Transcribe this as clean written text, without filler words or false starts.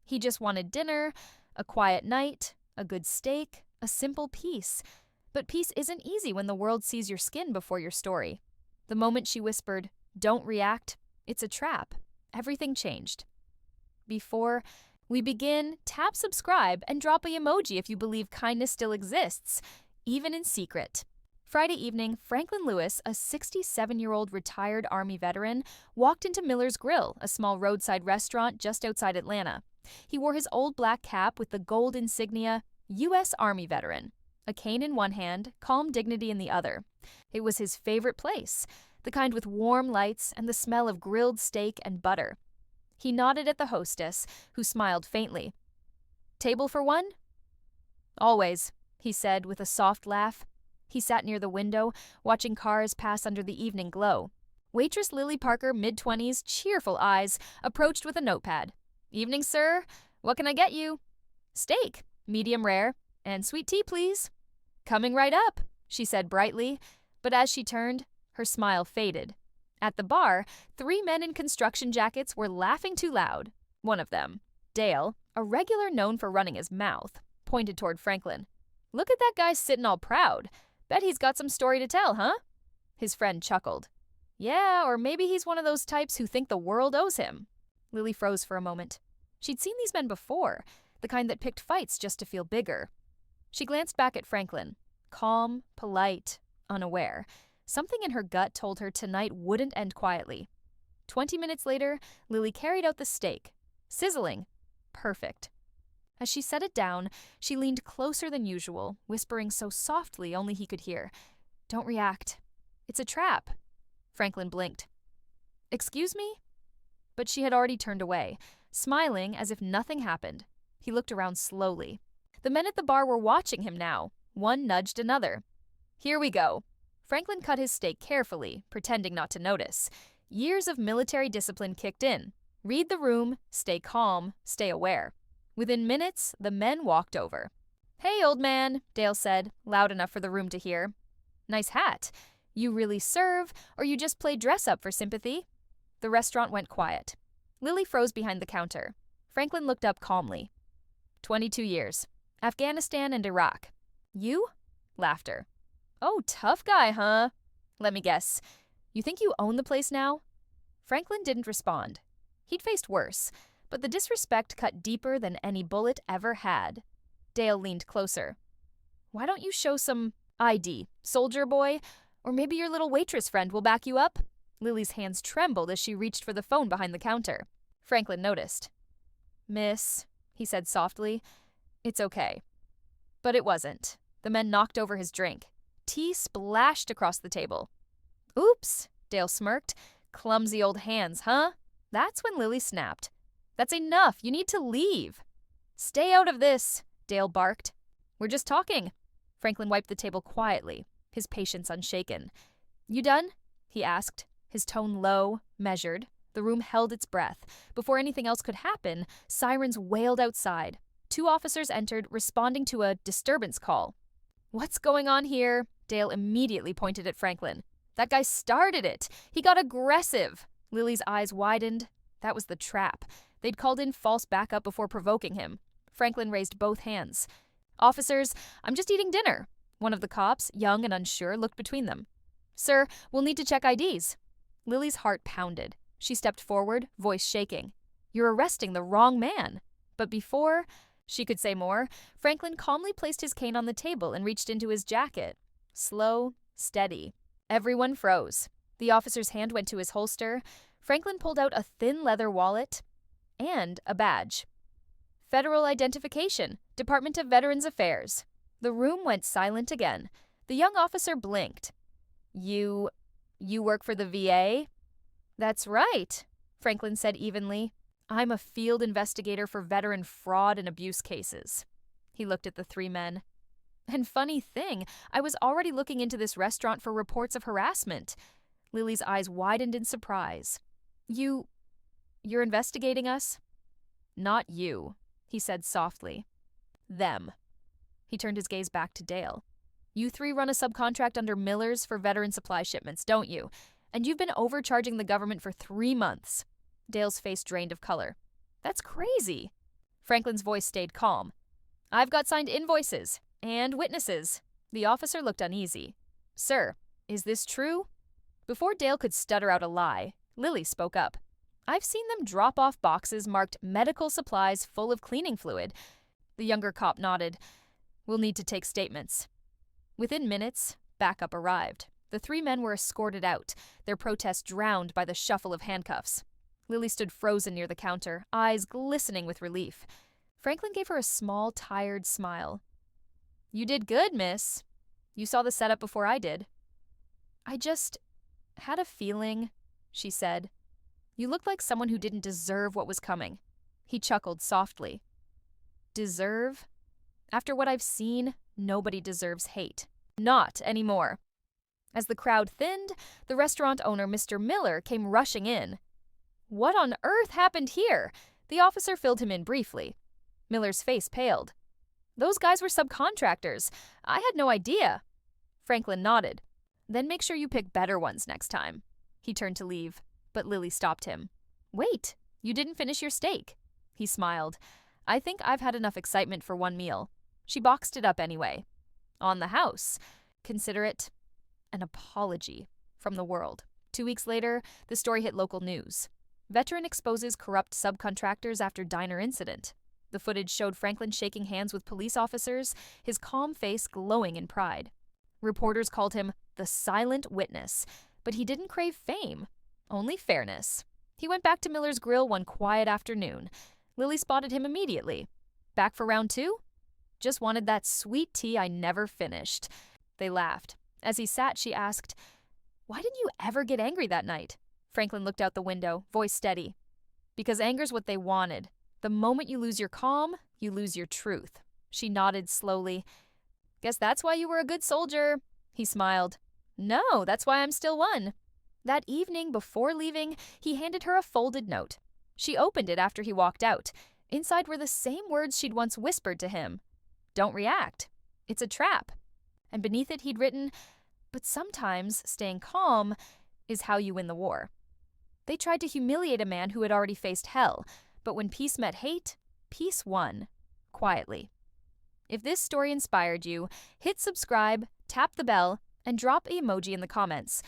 He just wanted dinner, a quiet night, a good steak, a simple peace. But peace isn't easy when the world sees your skin before your story. The moment she whispered, "Don't react, it's a trap," everything changed. Before we begin, tap subscribe and drop a emoji if you believe kindness still exists, even in secret. Friday evening, Franklin Lewis, a 67-year-old retired Army veteran, walked into Miller's Grill, a small roadside restaurant just outside Atlanta. He wore his old black cap with the gold insignia, U.S. Army Veteran, a cane in one hand, calm dignity in the other. It was his favorite place, the kind with warm lights and the smell of grilled steak and butter. He nodded at the hostess, who smiled faintly. "Table for one?" "Always," he said with a soft laugh. He sat near the window, watching cars pass under the evening glow. Waitress Lily Parker, mid-20s, cheerful eyes, approached with a notepad. "Evening, sir. What can I get you?" "Steak, medium rare, and sweet tea, please." "Coming right up," she said brightly, but as she turned, her smile faded. At the bar, 3 men in construction jackets were laughing too loud. One of them, Dale, a regular known for running his mouth, pointed toward Franklin. "Look at that guy sitting all proud. Bet he's got some story to tell, huh?" His friend chuckled. "Yeah, or maybe he's one of those types who think the world owes him." Lily froze for a moment. She'd seen these men before, the kind that picked fights just to feel bigger. She glanced back at Franklin, calm, polite, unaware. Something in her gut told her tonight wouldn't end quietly. 20 minutes later, Lily carried out the steak. Sizzling. Perfect. As she set it down, she leaned closer than usual, whispering so softly only he could hear, "Don't react. It's a trap." Franklin blinked. "Excuse me?" But she had already turned away, smiling as if nothing happened. He looked around slowly. The men at the bar were watching him now. One nudged another. "Here we go." Franklin cut his steak carefully, pretending not to notice. Years of military discipline kicked in. Read the room, stay calm, stay aware. Within minutes, the men walked over. "Hey, old man," Dale said, loud enough for the room to hear. "Nice hat. You really serve, or you just play dress-up for sympathy?" The restaurant went quiet. Lily froze behind the counter. Franklin looked up calmly. 22 years. Afghanistan and Iraq. "You?" Laughter. "Oh, tough guy, huh? Let me guess. You think you own the place now?" Franklin didn't respond. He'd faced worse, but the disrespect cut deeper than any bullet ever had. Dale leaned closer. "Why don't you show some ID, soldier boy? Or maybe your little waitress friend will back you up?" Lily's hands trembled as she reached for the phone behind the counter. Franklin noticed. "Miss," he said softly, "it's okay." But it wasn't. The men knocked over his drink. Tea splashed across the table. "Oops," Dale smirked. "Clumsy old hands, huh?" That's when Lily snapped. "That's enough. You need to leave." "Stay out of this," Dale barked. "We're just talking." Franklin wiped the table quietly, his patience unshaken. "You done?" he asked, his tone low, measured. The room held its breath. Before anything else could happen, sirens wailed outside. 2 officers entered, responding to a disturbance call. "What's going on here?" Dale immediately pointed at Franklin. "That guy started it. He got aggressive." Lily's eyes widened. That was the trap. They'd called in false backup before provoking him. Franklin raised both hands. "Officers, I'm just eating dinner." One of the cops, young and unsure, looked between them. "Sir, we'll need to check IDs." Lily's heart pounded. She stepped forward, voice shaking. "You're arresting the wrong man." But before she could say more, Franklin calmly placed his cane on the table and reached into his jacket. Slow, steady. Everyone froze. The officer's hand went to his holster. Franklin pulled out a thin leather wallet and a badge. "Federal Identification, Department of Veterans Affairs." The room went silent again. The young officer blinked. You work for the VA?" "That's right," Franklin said evenly. "I'm a field investigator for veteran fraud and abuse cases." He looked at the 3 men. "And funny thing, I was already looking into this restaurant for reports of harassment." Lily's eyes widened in surprise. You're investigating us?" "Not you," he said softly. "Them." He turned his gaze back to Dale. "You 3 run a subcontract under Miller's for veteran supply shipments, don't you? And you've been overcharging the government for 3 months. Dale's face drained of color. "That's crazy." Franklin's voice stayed calm. I've got signed invoices and witnesses. The officer looked uneasy. Sir, is this true? Before Dale could stutter out a lie, Lily spoke up. I've seen them drop off boxes marked medical supplies full of cleaning fluid. The younger cop nodded. We'll need to take statements. Within minutes, backup arrived. The three men were escorted out, their protest drowned by the shuffle of handcuffs. Lily stood frozen near the counter, eyes glistening with relief. Franklin gave her a small, tired smile. You did good, miss. You saw the setup before I did. I just had a feeling, she said. You looked like someone who didn't deserve what was coming. He chuckled softly. Deserve? After what I've seen, nobody deserves hate. Not anymore. As the crowd thinned, the restaurant owner, Mr. Miller, came rushing in. What on earth happened here? The officer filled him in briefly. Miller's face paled. Those guys were subcontractors. I had no idea. Franklin nodded. Then make sure you pick better ones next time. He turned to leave, but Lily stopped him. Wait, you didn't finish your steak. He smiled. I think I've had enough excitement for one meal. She boxed it up anyway. On the house. Consider it an apology from the world. 2 weeks later, the story hit local news. Veteran exposes corrupt subcontractors after diner incident. The footage showed Franklin shaking hands with police officers, his calm face glowing in pride. Reporters called him the silent witness, but he didn't crave fame, only fairness. He went back to Miller's Grill one quiet afternoon. Lily spotted him immediately. Back for round 2? Just wanted that sweet tea I never finished. They laughed. As he sat, she asked, Why didn't you ever get angry that night? Franklin looked out the window, voice steady. Because anger's what they wanted. The moment you lose your calm, you lose your truth. She nodded slowly. Guess that's why you were a good soldier. He smiled. No, that's why I'm still one. That evening, before leaving, he handed her a folded note. She opened it after he walked out. Inside were the same words she'd once whispered to him. Don't react. It's a trap. And beneath it he'd written, but sometimes staying calm is how you win the war. They tried to humiliate a man who had already faced hell, but when peace met hate, peace won. Quietly. If this story inspired you, hit subscribe, tap the bell, and drop an emoji in the comments.